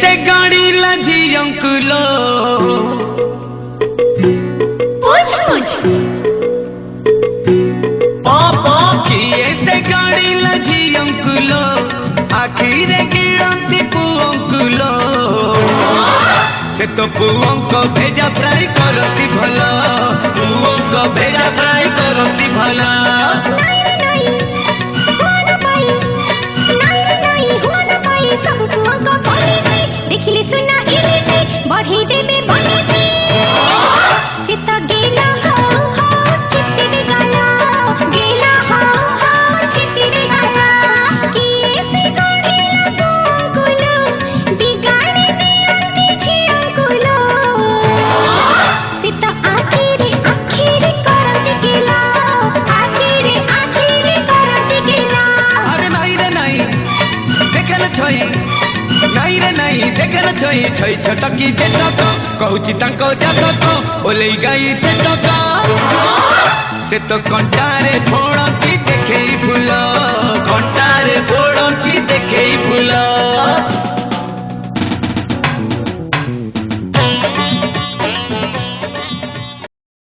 से गाड़ी लजी अंकुलो पापा किए से गाड़ी लजी अंकुलो आखिर गिरती पुअंकुलो से तो पुअंको भेजा फ्राई करती भला पुअंको भेजा फ्राई करती भला नहीं देखल छई छई छटकी जेटक कहूची तांको जातक ओले गाई सेटक से तो कंटारे फोड़ की देखे फूल